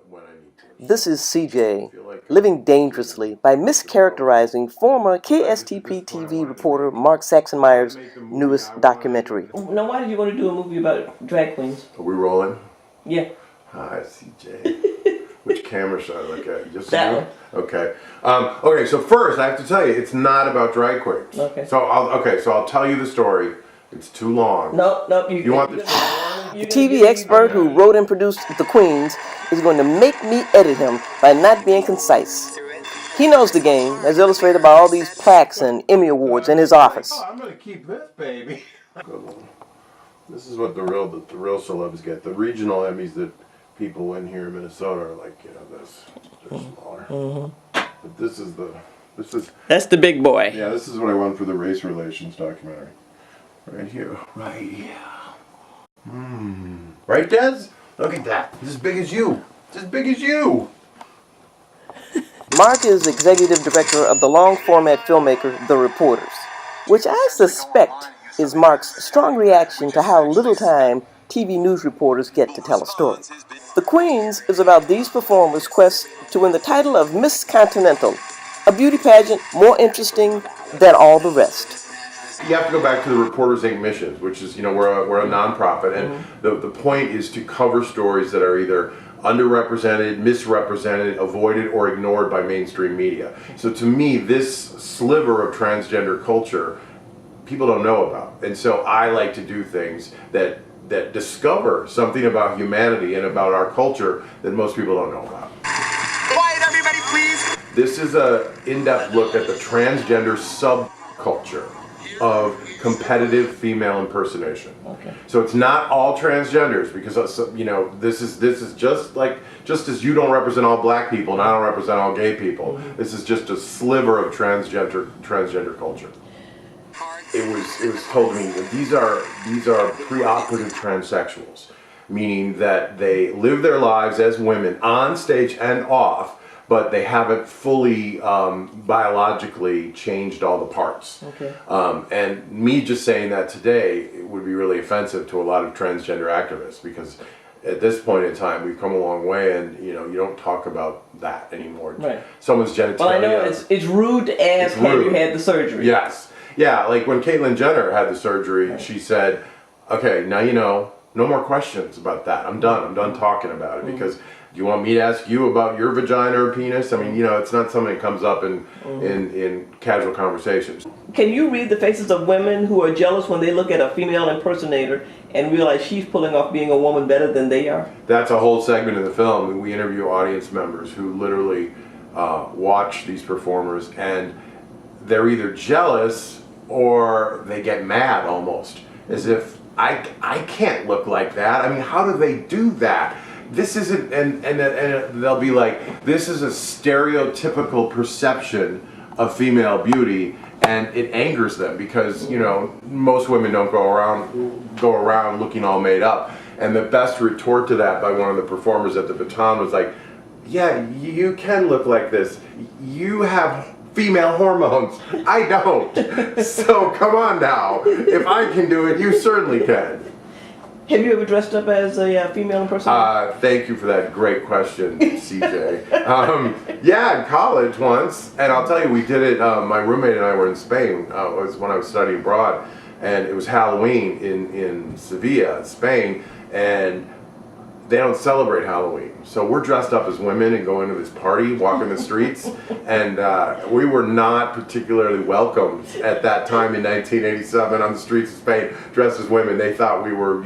when I need to. This is CJ, living dangerously by mischaracterizing former KSTP-TV reporter Mark Saxenmeyer's newest documentary. Now, why did you want to do a movie about drag queens? Are we rolling? Yeah. Hi, CJ. Which camera should I look at? Just that you? one. Okay. Okay. So first, I have to tell you, it's not about drag queens. Okay. So I'll tell you the story. It's too long. No. You want the TV expert who wrote and produced The Queens is going to make me edit him by not being concise. He knows the game, as illustrated by all these plaques and Emmy Awards in his office. Oh, I'm going to keep this, baby. This is what the real celebs get. The regional Emmys that people in here in Minnesota are like, this. They're smaller. But this is That's the big boy. Yeah, this is what I won for the race relations documentary. Right here. Right here. Right, Des? Look at that. It's as big as you. It's as big as you. Mark is executive director of the long-format filmmaker The Reporters, which I suspect is Mark's strong reaction to how little time TV news reporters get to tell a story. The Queens is about these performers' quest to win the title of Miss Continental, a beauty pageant more interesting than all the rest. You have to go back to the Reporters Inc. missions, which is, we're a nonprofit, and the point is to cover stories that are either underrepresented, misrepresented, avoided, or ignored by mainstream media. So to me, this sliver of transgender culture, people don't know about. And so I like to do things that discover something about humanity and about our culture that most people don't know about. Quiet, everybody, please. This is an in-depth look at the transgender subculture of competitive female impersonation. Okay. So it's not all transgenders, because this is just as you don't represent all black people and I don't represent all gay people. This is just a sliver of transgender culture. It was told me that these are preoperative transsexuals, meaning that they live their lives as women on stage and off, but they haven't fully biologically changed all the parts. Okay. And me just saying that today would be really offensive to a lot of transgender activists, because at this point in time we've come a long way, and you don't talk about that anymore. Right. Someone's genitalia. Well, I know it's rude to ask, have you had the surgery? Yes. Yeah, like when Caitlyn Jenner had the surgery, she said, okay, now no more questions about that. I'm done talking about it, because do you want me to ask you about your vagina or penis? I mean, it's not something that comes up in casual conversations. Can you read the faces of women who are jealous when they look at a female impersonator and realize she's pulling off being a woman better than they are? That's a whole segment of the film. We interview audience members who literally watch these performers, and they're either jealous or they get mad almost, as if I can't look like that. I mean, how do they do that? This isn't, and they'll be like, this is a stereotypical perception of female beauty, and it angers them because most women don't go around looking all made up. And the best retort to that by one of the performers at the Baton was like, yeah, you can look like this. You have female hormones. I don't. So come on now. If I can do it, you certainly can. Have you ever dressed up as a female impersonator? Thank you for that great question, CJ. Yeah, in college once, and I'll tell you, we did it. My roommate and I were in Spain. It was when I was studying abroad, and it was Halloween in Sevilla, Spain, and they don't celebrate Halloween. So we're dressed up as women and going to this party, walking the streets, and we were not particularly welcomed at that time in 1987 on the streets of Spain, dressed as women. They thought we were,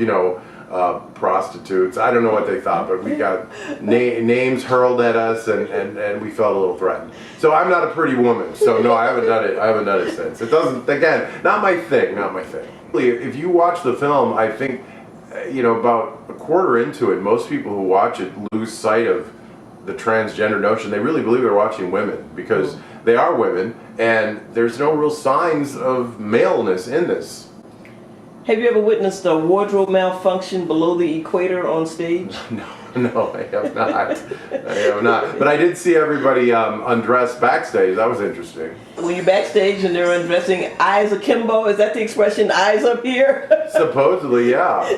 prostitutes. I don't know what they thought, but we got names hurled at us, and we felt a little threatened. So I'm not a pretty woman, so no, I haven't done it since. It doesn't, again, not my thing. If you watch the film, I think, about a quarter into it, most people who watch it lose sight of the transgender notion. They really believe they're watching women, because they are women, and there's no real signs of maleness in this. Have you ever witnessed a wardrobe malfunction below the equator on stage? No, I have not. But I did see everybody undress backstage. That was interesting. When you're backstage and they're undressing, eyes akimbo, is that the expression, eyes up here? Supposedly, yeah.